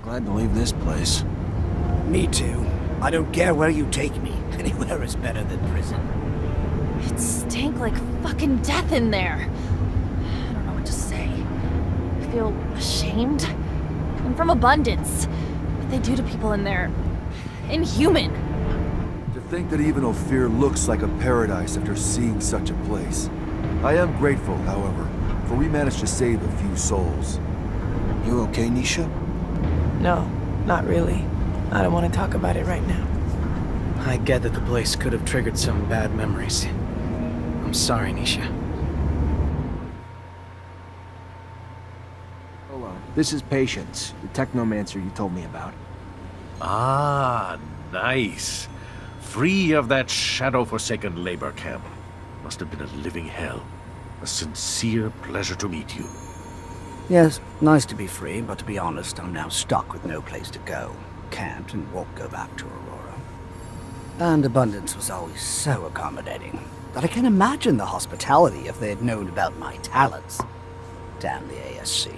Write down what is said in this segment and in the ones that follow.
Glad to leave this place. Me too. I don't care where you take me. Anywhere is better than prison. It stank like fucking death in there. I don't know what to say. I feel ashamed. I'm from abundance. What they do to people in there... inhuman. To think that even Ophir looks like a paradise after seeing such a place. I am grateful, however, for we managed to save a few souls. You okay, Nisha? No, not really. I don't want to talk about it right now. I get that the place could have triggered some bad memories. I'm sorry, Nisha. Hello. This is Patience, the Technomancer you told me about. Ah, nice. Free of that shadow-forsaken labor camp. Must have been a living hell. A sincere pleasure to meet you. Yes, nice to be free, but to be honest, I'm now stuck with no place to go. Can't and won't go back to Aurora. And Abundance was always so accommodating that I can imagine the hospitality if they had known about my talents. Damn the ASC.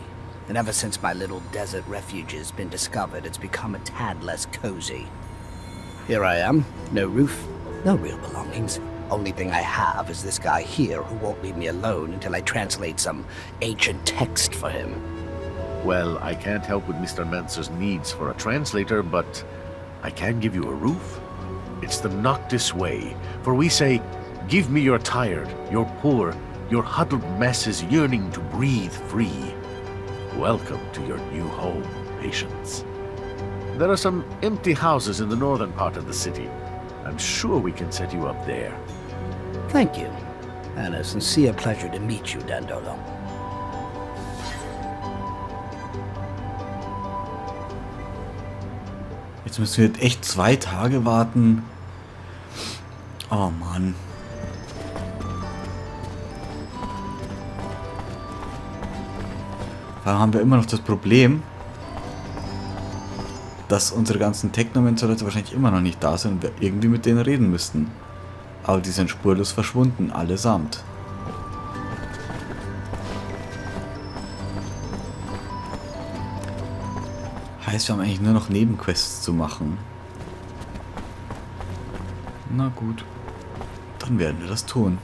And ever since my little desert refuge has been discovered, it's become a tad less cozy. Here I am, no roof, no real belongings. Only thing I have is this guy here who won't leave me alone until I translate some ancient text for him. Well, I can't help with Mr. Mancer's needs for a translator, but I can give you a roof. It's the Noctis way, for we say, give me your tired, your poor, your huddled masses yearning to breathe free. Welcome to your new home, Patience. There are some empty houses in the northern part of the city. I'm sure we can set you up there. Thank you, and a sincere pleasure to meet you, Dandolo. Jetzt müssen wir jetzt echt 2 Tage warten. Oh Mann. Da haben wir immer noch das Problem, dass unsere ganzen Technomancer-Leute wahrscheinlich immer noch nicht da sind und wir irgendwie mit denen reden müssten. Aber die sind spurlos verschwunden, allesamt. Heißt, wir haben eigentlich nur noch Nebenquests zu machen. Na gut. Dann werden wir das tun.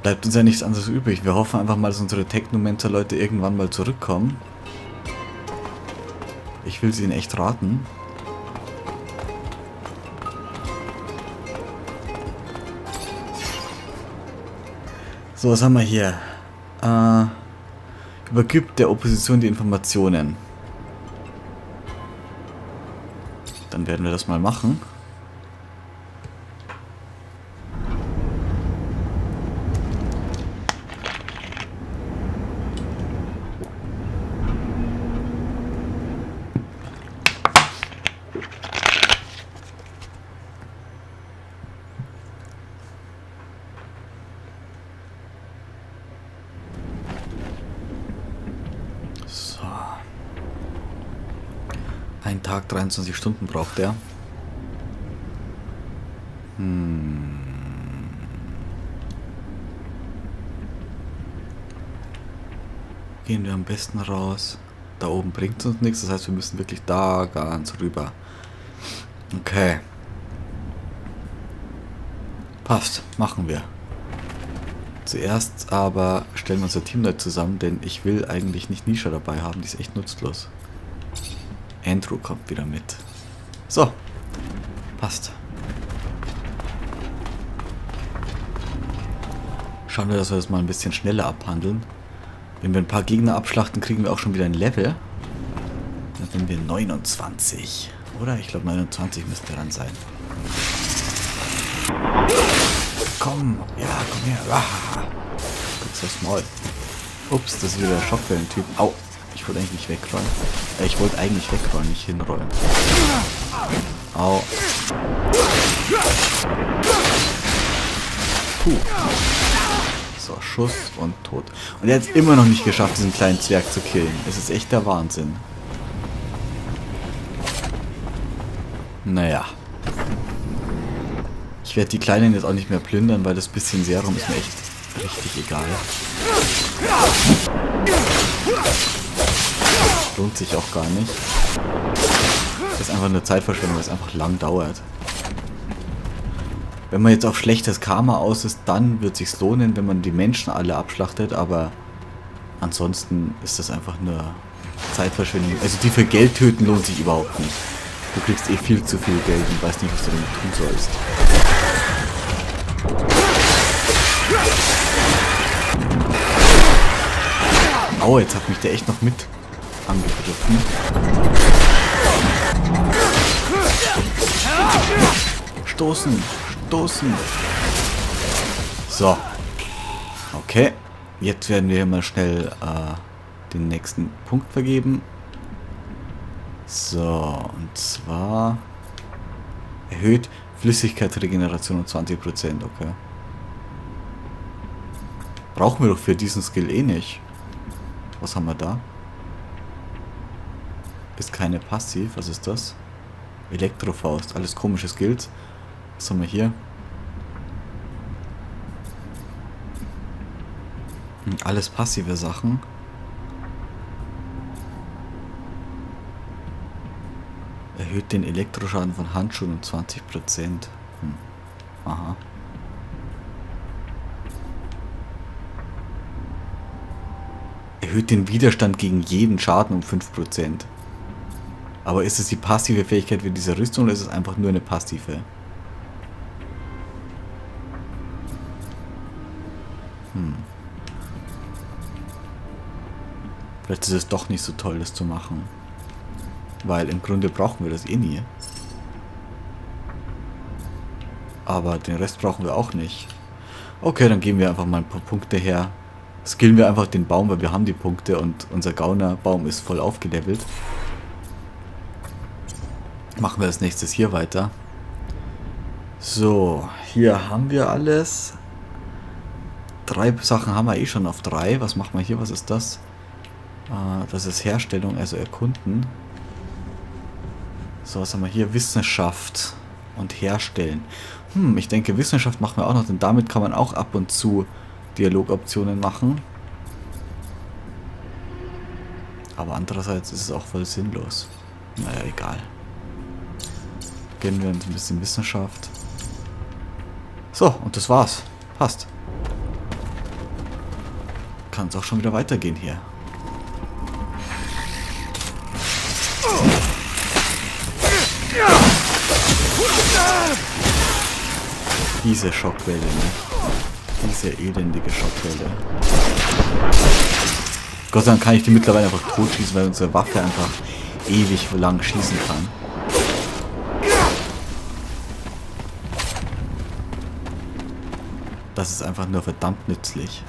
Bleibt uns ja nichts anderes übrig. Wir hoffen einfach mal, dass unsere Technomancer-Leute irgendwann mal zurückkommen. Ich will sie ihnen echt raten. So, was haben wir hier? Übergibt der Opposition die Informationen. Dann werden wir das mal machen. Ein Tag, 23 Stunden braucht der. Gehen wir am besten raus. Da oben bringt uns nichts, das heißt, wir müssen wirklich da ganz rüber. Okay. Passt, machen wir. Zuerst aber stellen wir unser Team neu zusammen, denn ich will eigentlich nicht Nisha dabei haben, die ist echt nutzlos. Andrew kommt wieder mit. So. Passt. Schauen wir, dass wir das mal ein bisschen schneller abhandeln. Wenn wir ein paar Gegner abschlachten, kriegen wir auch schon wieder ein Level. Dann sind wir 29. Oder? Ich glaube 29 müsste dran sein. Komm. Ja, komm her. Ah. Guck's das Maul. Ups, das ist wieder der Schockwellen-Typ. Au. Ich wollte eigentlich nicht wegrollen. Ich wollte eigentlich wegrollen, nicht hinrollen. Au. Puh. So, Schuss und tot. Und er hat es immer noch nicht geschafft, diesen kleinen Zwerg zu killen. Es ist echt der Wahnsinn. Naja. Ich werde die Kleinen jetzt auch nicht mehr plündern, weil das bisschen Serum ist mir echt richtig egal. lohnt sich auch gar nicht. Das ist einfach nur Zeitverschwendung, weil es einfach lang dauert. Wenn man jetzt auf schlechtes Karma aus ist, dann wird es sich lohnen, wenn man die Menschen alle abschlachtet, aber ansonsten ist das einfach nur Zeitverschwendung. Also die für Geld töten lohnt sich überhaupt nicht. Du kriegst eh viel zu viel Geld und weißt nicht, was du damit tun sollst. Aua, jetzt hat mich der echt noch mit angegriffen. Stoßen, stoßen. So. Okay. Jetzt werden wir hier mal schnell den nächsten Punkt vergeben. So, und zwar erhöht Flüssigkeitsregeneration um 20%, okay. Brauchen wir doch für diesen Skill eh nicht. Was haben wir da? Ist keine Passiv, was ist das? Elektrofaust, alles komische Skills. Was haben wir hier? Alles passive Sachen. Erhöht den Elektroschaden von Handschuhen um 20%. Aha. Erhöht den Widerstand gegen jeden Schaden um 5%. Aber ist es die passive Fähigkeit für diese Rüstung oder ist es einfach nur eine passive? Vielleicht ist es doch nicht so toll, das zu machen. Weil im Grunde brauchen wir das eh nie. Aber den Rest brauchen wir auch nicht. Okay, dann geben wir einfach mal ein paar Punkte her. Skillen wir einfach den Baum, weil wir haben die Punkte und unser Gaunerbaum ist voll aufgelevelt. Machen wir als nächstes hier weiter. So, hier haben wir alles. 3 Sachen haben wir eh schon auf 3. Was machen wir hier? Was ist das? Das ist Herstellung, also Erkunden. So, was haben wir hier? Wissenschaft und Herstellen. Ich denke, Wissenschaft machen wir auch noch, denn damit kann man auch ab und zu Dialogoptionen machen. Aber andererseits ist es auch voll sinnlos. Naja, egal. Gönnen wir uns ein bisschen Wissenschaft. So, und das war's. Passt. Kann es auch schon wieder weitergehen hier. Diese Schockwelle, ne? Diese elendige Schockwelle. Gott sei Dank kann ich die mittlerweile einfach totschießen, weil unsere Waffe einfach ewig lang schießen kann. Das ist einfach nur verdammt nützlich.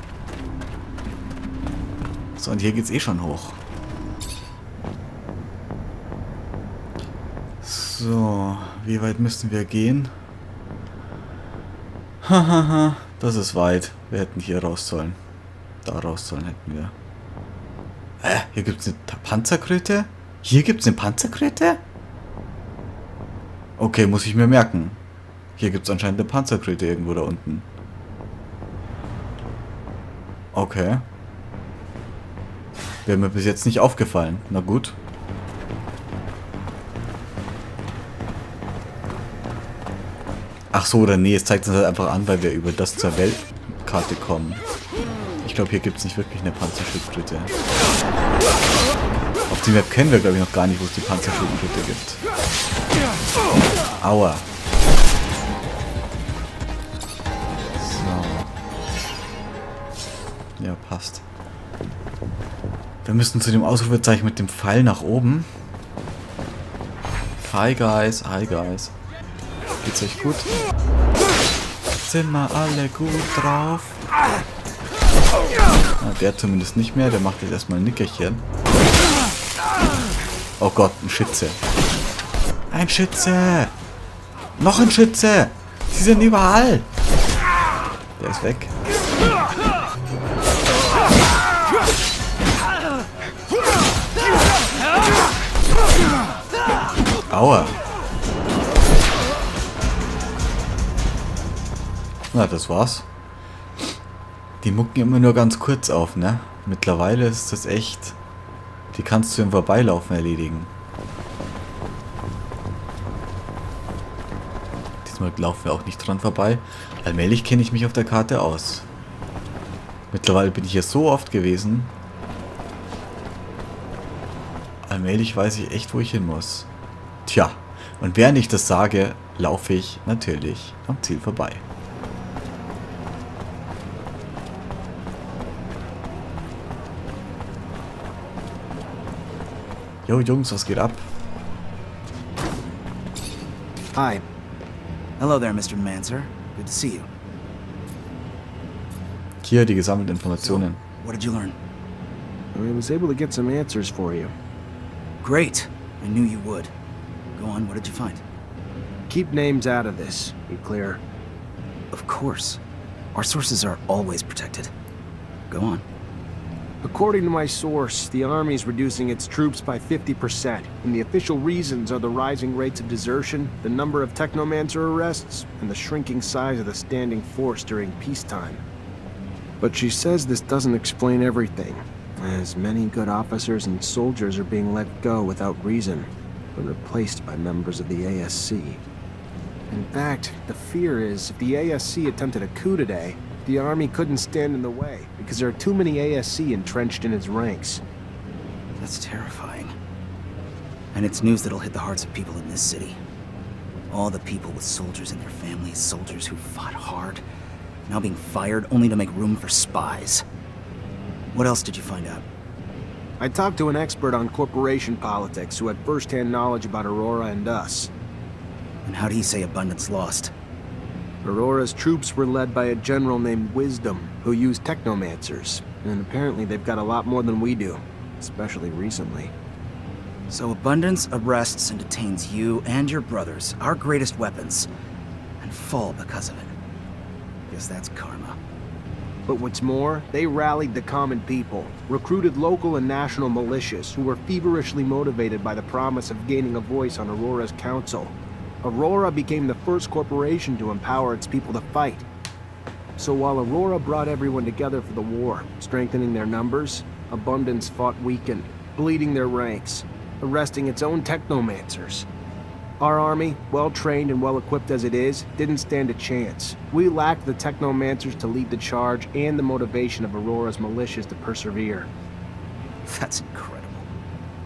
So, und hier geht's eh schon hoch. So, wie weit müssen wir gehen? Hahaha, das ist weit. Wir hätten hier raus sollen. Da raus sollen hätten wir. Hier gibt es eine Panzerkröte? Hier gibt es eine Panzerkröte? Okay, muss ich mir merken. Hier gibt es anscheinend eine Panzerkröte irgendwo da unten. Okay. Wäre mir bis jetzt nicht aufgefallen. Na gut. Ach so, oder nee, es zeigt uns halt einfach an, weil wir über das zur Weltkarte kommen. Ich glaube, hier gibt es nicht wirklich eine Panzerschildkröte. Auf die Map kennen wir, glaube ich, noch gar nicht, wo es die Panzerschildkröte gibt. Aua. So. Ja, passt. Wir müssen zu dem Ausrufezeichen mit dem Pfeil nach oben. Hi guys, hi guys. Geht's euch gut? Sind wir alle gut drauf? Na, der zumindest nicht mehr, der macht jetzt erstmal ein Nickerchen. Oh Gott, ein Schütze. Ein Schütze! Noch ein Schütze! Sie sind überall! Der ist weg. Aua! Na, das war's. Die mucken immer nur ganz kurz auf, ne? Mittlerweile ist das echt Die kannst du im Vorbeilaufen erledigen. Diesmal laufen wir auch nicht dran vorbei. Allmählich kenne ich mich auf der Karte aus. Mittlerweile bin ich hier so oft gewesen. Allmählich weiß ich echt, wo ich hin muss. Tja, und während ich das sage, laufe ich natürlich am Ziel vorbei. Jo Jungs, was geht ab? Hi. Hello there, Mr. Mancer. Good to see you. Hier die gesammelten Informationen. What did you learn? I was able to get some answers for you. Great. I knew you would. Go on, what did you find? Keep names out of this. Be clear. Of course. Our sources are always protected. Go on. According to my source, the Army's reducing its troops by 50%, and the official reasons are the rising rates of desertion, the number of Technomancer arrests, and the shrinking size of the standing force during peacetime. But she says this doesn't explain everything, as many good officers and soldiers are being let go without reason, but replaced by members of the ASC. In fact, the fear is if the ASC attempted a coup today, the Army couldn't stand in the way, because there are too many ASC entrenched in its ranks. That's terrifying. And it's news that'll hit the hearts of people in this city. All the people with soldiers and their families, soldiers who fought hard, now being fired only to make room for spies. What else did you find out? I talked to an expert on corporation politics who had first-hand knowledge about Aurora and us. And how do you say Abundance lost? Aurora's troops were led by a general named Wisdom, who used Technomancers, and apparently they've got a lot more than we do, especially recently. So Abundance arrests and detains you and your brothers, our greatest weapons, and fall because of it. Guess that's karma. But what's more, they rallied the common people, recruited local and national militias who were feverishly motivated by the promise of gaining a voice on Aurora's council. Aurora became the first corporation to empower its people to fight. So while Aurora brought everyone together for the war, strengthening their numbers, Abundance fought weakened, bleeding their ranks, arresting its own Technomancers. Our army, well-trained and well-equipped as it is, didn't stand a chance. We lacked the Technomancers to lead the charge and the motivation of Aurora's militias to persevere. That's incredible.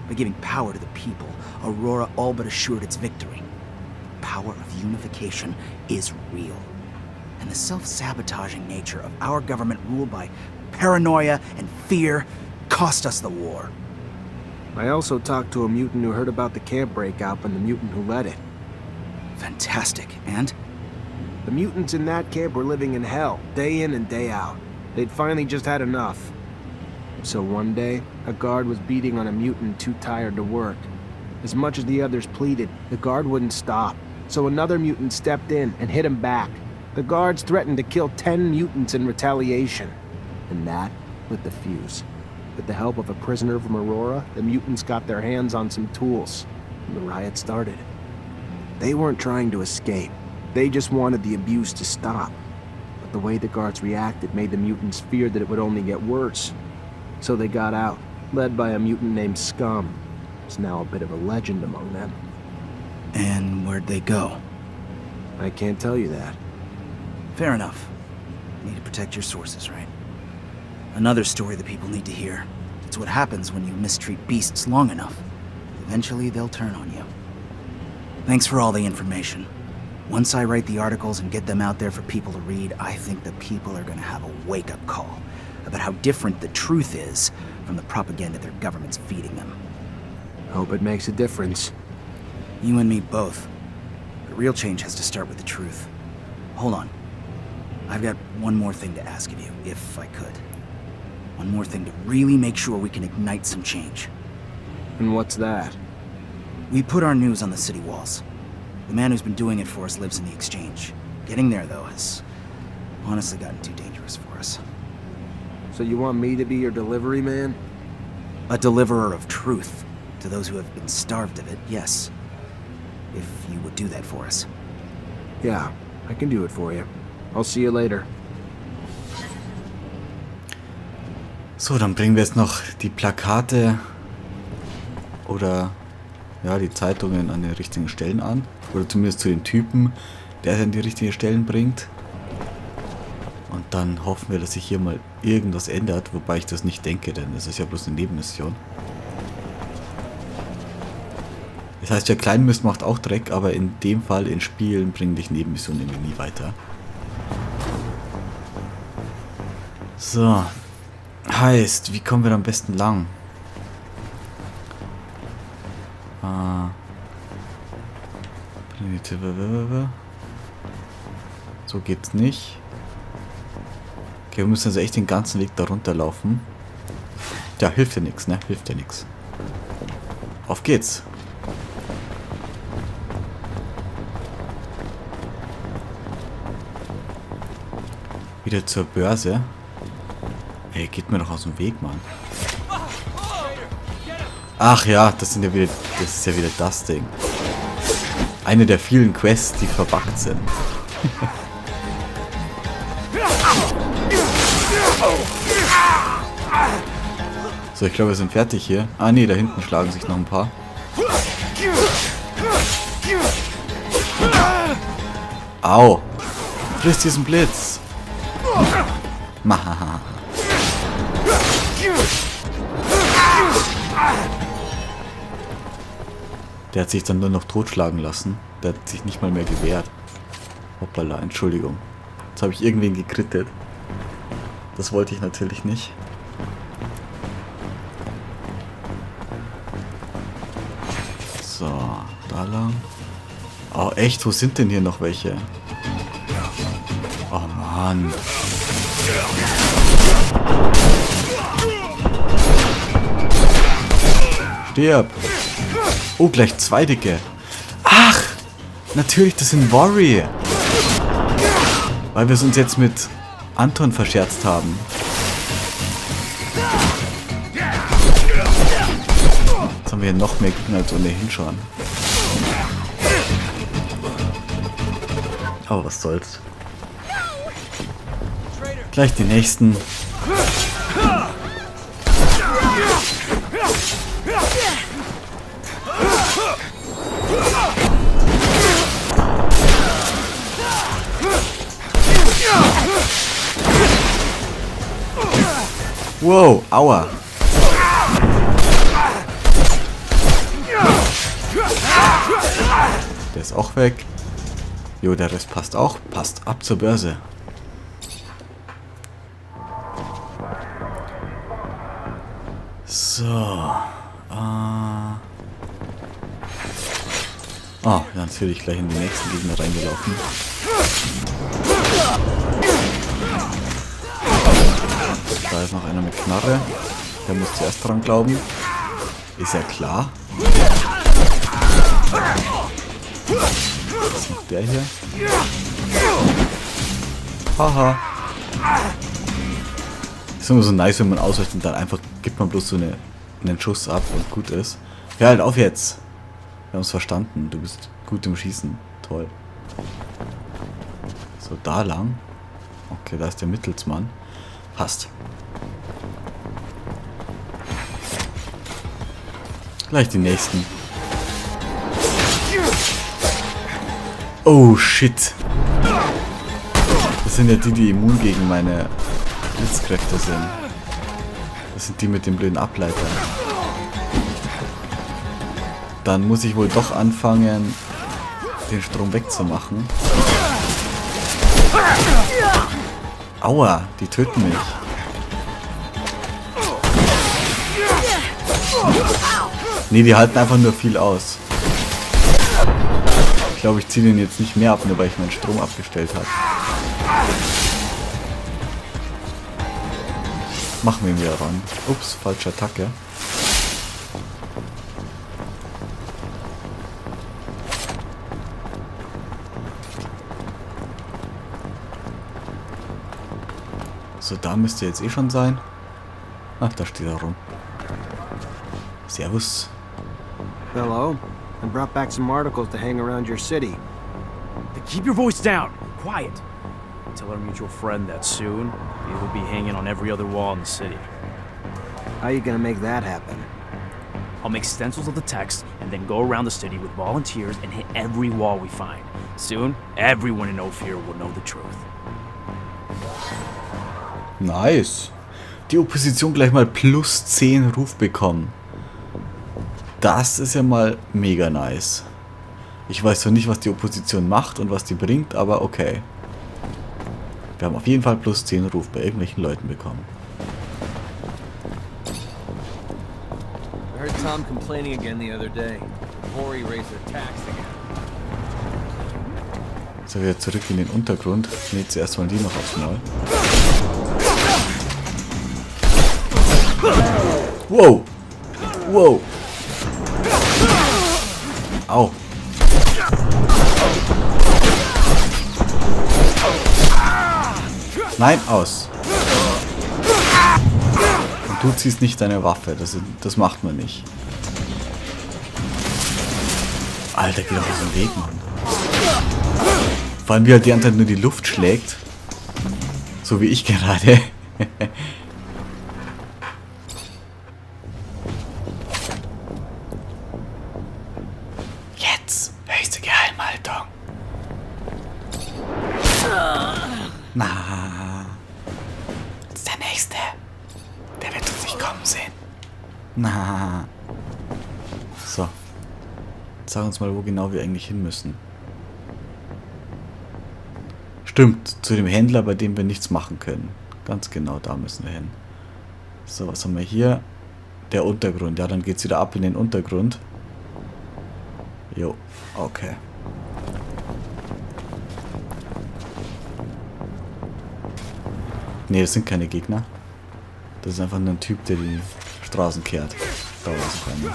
By giving power to the people, Aurora all but assured its victory. The power of unification is real. And the self-sabotaging nature of our government ruled by paranoia and fear cost us the war. I also talked to a mutant who heard about the camp breakout and the mutant who led it. Fantastic. And? The mutants in that camp were living in hell, day in and day out. They'd finally just had enough. So one day, a guard was beating on a mutant too tired to work. As much as the others pleaded, the guard wouldn't stop. So another mutant stepped in and hit him back. The guards threatened to kill 10 mutants in retaliation. And that lit the fuse. With the help of a prisoner from Aurora, the mutants got their hands on some tools, and the riot started. They weren't trying to escape. They just wanted the abuse to stop. But the way the guards reacted made the mutants fear that it would only get worse. So they got out, led by a mutant named Scum. It's now a bit of a legend among them. And where'd they go? I can't tell you that. Fair enough. You need to protect your sources, right? Another story that people need to hear. It's what happens when you mistreat beasts long enough. Eventually, they'll turn on you. Thanks for all the information. Once I write the articles and get them out there for people to read, I think the people are gonna have a wake-up call about how different the truth is from the propaganda their government's feeding them. Hope it makes a difference. You and me both. The real change has to start with the truth. Hold on. I've got one more thing to ask of you, if I could. One more thing to really make sure we can ignite some change. And what's that? We put our news on the city walls. The man who's been doing it for us lives in the exchange. Getting there, though, has honestly gotten too dangerous for us. So you want me to be your delivery man? A deliverer of truth to those who have been starved of it, yes. If you would do that for us. Yeah, I can do it for you. I'll see you later. So, dann bringen wir jetzt noch die Plakate oder ja, die Zeitungen an den richtigen Stellen an. Oder zumindest zu den Typen, der es an die richtigen Stellen bringt. Und dann hoffen wir, dass sich hier mal irgendwas ändert, wobei ich das nicht denke, denn es ist ja bloß eine Nebenmission. Das heißt ja, Kleinmist macht auch Dreck, aber in dem Fall in Spielen bringen dich Nebenmissionen irgendwie nie weiter. So. Heißt, wie kommen wir am besten lang? So geht's nicht. Okay, wir müssen also echt den ganzen Weg da runterlaufen. Ja, hilft ja nichts, ne? Hilft ja nichts. Auf geht's. Wieder zur Börse. Ey, geht mir doch aus dem Weg, Mann. Ach ja, das ist ja wieder das Ding. Eine der vielen Quests, die verbuggt sind. So, ich glaube, wir sind fertig hier. Ah, nee, da hinten schlagen sich noch ein paar. Au! Friss diesen Blitz! Mahaha. Der hat sich dann nur noch totschlagen lassen. Der hat sich nicht mal mehr gewehrt. Hoppala, Entschuldigung. Jetzt habe ich irgendwen gekrittet. Das wollte ich natürlich nicht. So, da lang. Oh, echt? Wo sind denn hier noch welche? Oh, Mann. Stirb. Oh, gleich zwei Dicke. Ach, natürlich, das sind Worry. Weil wir es uns jetzt mit Anton verscherzt haben. Jetzt haben wir hier noch mehr Gegner als ohnehin schon. Aber was soll's. Gleich die nächsten. Wow, aua. Der ist auch weg. Jo, der Rest passt auch. Passt ab zur Börse. So. Oh, natürlich gleich in die nächsten Gegner reingelaufen. Da ist noch einer mit Knarre. Der muss zuerst dran glauben. Ist ja klar. Was macht der hier? Haha. Ist immer so nice, wenn man ausweicht und dann einfach gibt man bloß so einen Schuss ab und gut ist. Hör halt auf jetzt. Wir haben es verstanden. Du bist gut im Schießen. Toll. So, da lang. Okay, da ist der Mittelsmann. Passt. Gleich die nächsten. Oh, shit. Das sind ja die immun gegen meine Blitzkräfte sind. Das sind die mit dem blöden Ableiter. Dann muss ich wohl doch anfangen, den Strom wegzumachen. Aua, die töten mich. Nee, die halten einfach nur viel aus. Ich glaube, ich ziehe den jetzt nicht mehr ab, nur weil ich meinen Strom abgestellt habe. Machen wir ihn wieder ran. Ups, falsche Attacke. So, da müsste jetzt eh schon sein. Ach, da steht er rum. Servus. Hello. I brought back some articles to hang around your city. Keep your voice down. Quiet. Tell our mutual friend that soon he will be hanging on every other wall in the city. How you gonna make that happen? I'll make stencils of the text and then go around the city with volunteers and hit every wall we find. Soon, everyone in Ophir will know the truth. Nice. Die Opposition gleich mal plus 10 Ruf bekommen. Das ist ja mal mega nice. Ich weiß zwar nicht, was die Opposition macht und was die bringt, aber okay. Wir haben auf jeden Fall plus 10 Ruf bei irgendwelchen Leuten bekommen. I heard Tom complaining again the other day. Hori raised their tax again. So, wieder zurück in den Untergrund. Ne, zuerst mal die noch aufs Maul. Wow! Wow! Au! Nein, aus! Und du ziehst nicht deine Waffe. Das macht man nicht. Alter, geh doch aus dem Weg, Mann. Vor allem, wie halt die ganze Zeit nur die Luft schlägt. So wie ich gerade. Jetzt! Höchste Geheimhaltung! Na. Das ist der Nächste. Der wird uns nicht kommen sehen. Na. So. Sag uns mal, wo genau wir eigentlich hin müssen. Stimmt, zu dem Händler, bei dem wir nichts machen können. Ganz genau, da müssen wir hin. So, was haben wir hier? Der Untergrund. Ja, dann geht's wieder ab in den Untergrund. Jo, okay. Ne, das sind keine Gegner. Das ist einfach nur ein Typ, der die Straßen kehrt. Da war es keine.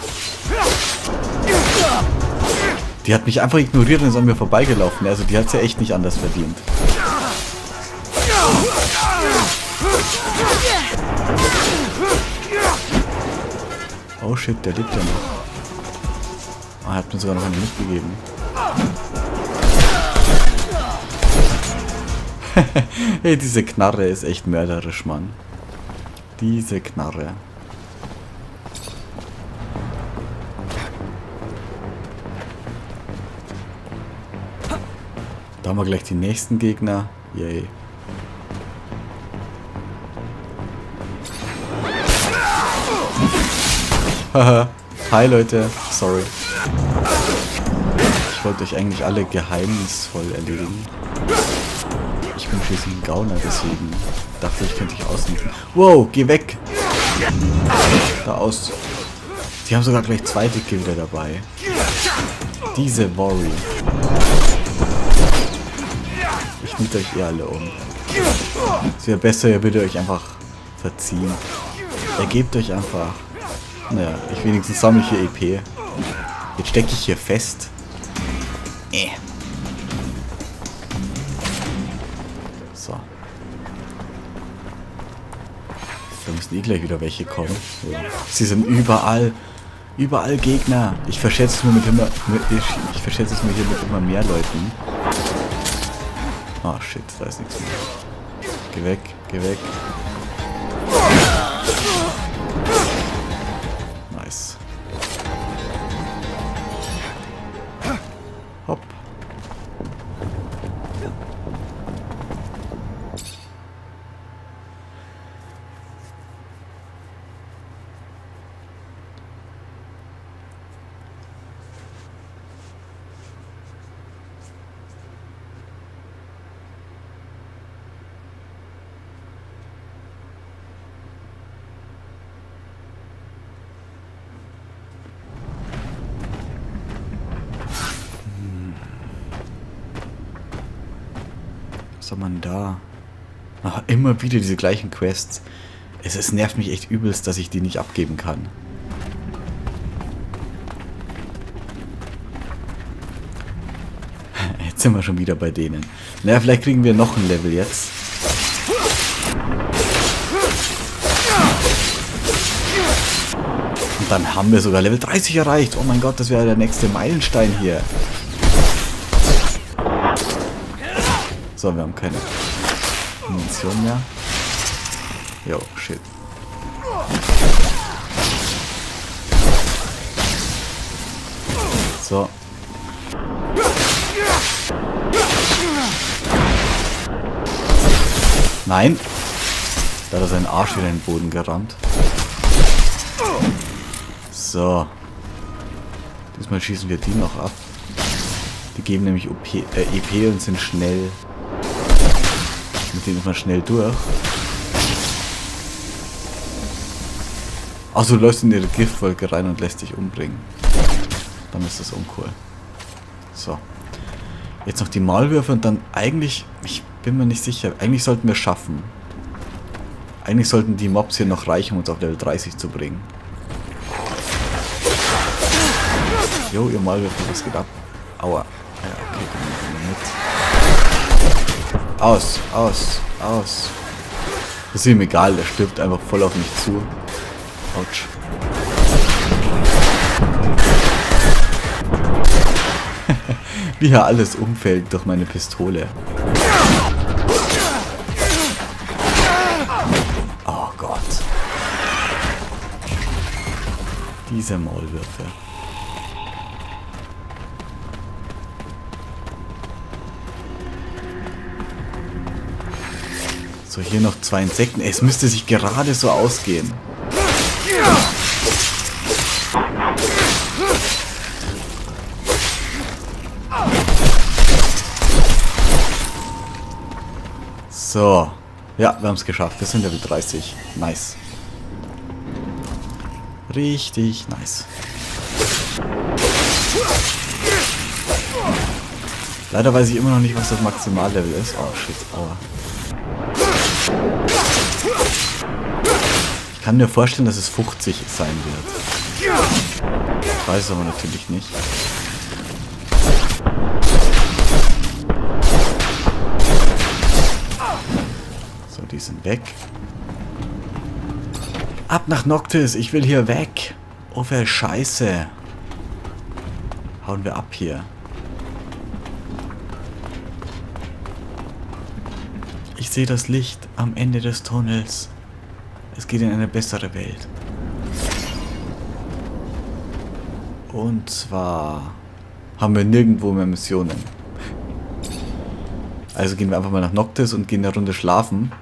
Die hat mich einfach ignoriert und ist an mir vorbeigelaufen. Also die hat es ja echt nicht anders verdient. Oh shit, der lebt ja noch. Er hat mir sogar noch eine mitgegeben. Hey, diese Knarre ist echt mörderisch, Mann. Diese Knarre. Da haben wir gleich die nächsten Gegner. Yay. Haha. Hi Leute. Sorry. Ich wollte euch eigentlich alle geheimnisvoll erledigen. Ich bin schließlich ein Gauner, deswegen dachte ich, könnte ich ausnutzen. Wow, geh weg! Da aus. Die haben sogar gleich zwei Dicke wieder dabei. Diese Worry. Ich niete euch eh alle um. Es wäre besser, ihr würdet euch einfach verziehen. Ergebt euch einfach. Naja, ich wenigstens sammle hier EP. Jetzt stecke ich hier fest. So. Da müssen eh gleich wieder welche kommen. Ja. Sie sind überall. Überall Gegner. Ich verschätze es mir hier mit immer mehr Leuten. Ah, shit, da ist nichts mehr. Geh weg, geh weg. Nice. Hopp. Was hat man da? Ach, immer wieder diese gleichen Quests. Es nervt mich echt übelst, dass ich die nicht abgeben kann. Jetzt sind wir schon wieder bei denen. Naja, vielleicht kriegen wir noch ein Level jetzt. Und dann haben wir sogar Level 30 erreicht. Oh mein Gott, das wäre der nächste Meilenstein hier. So, wir haben keine Munition mehr. Jo, shit. So. Nein. Da hat er seinen Arsch wieder in den Boden gerammt. So. Diesmal schießen wir die noch ab. Die geben nämlich EP und sind schnell. Mit denen ist man schnell durch. Achso, du läufst in ihre Giftwolke rein und lässt dich umbringen. Dann ist das uncool. So. Jetzt noch die Maulwürfe und dann eigentlich, ich bin mir nicht sicher, eigentlich sollten wir es schaffen. Eigentlich sollten die Mobs hier noch reichen, um uns auf Level 30 zu bringen. Jo, ihr Maulwürfe, was geht ab? Aua. Ja, okay, komm mit. Aus, aus, aus. Das ist ihm egal, der stirbt einfach voll auf mich zu. Autsch. Wie hier alles umfällt durch meine Pistole. Oh Gott. Diese Maulwürfe. So, hier noch 2 Insekten. Es müsste sich gerade so ausgehen. So. Ja, wir haben es geschafft. Wir sind Level 30. Nice. Richtig nice. Leider weiß ich immer noch nicht, was das Maximallevel ist. Oh shit, aua. Ich kann mir vorstellen, dass es 50 sein wird. Ich weiß es aber natürlich nicht. So, die sind weg. Ab nach Noctis, ich will hier weg. Oh, wer Scheiße. Hauen wir ab hier. Ich sehe das Licht am Ende des Tunnels. Es geht in eine bessere Welt. Und zwar haben wir nirgendwo mehr Missionen. Also gehen wir einfach mal nach Noctis und gehen eine Runde schlafen.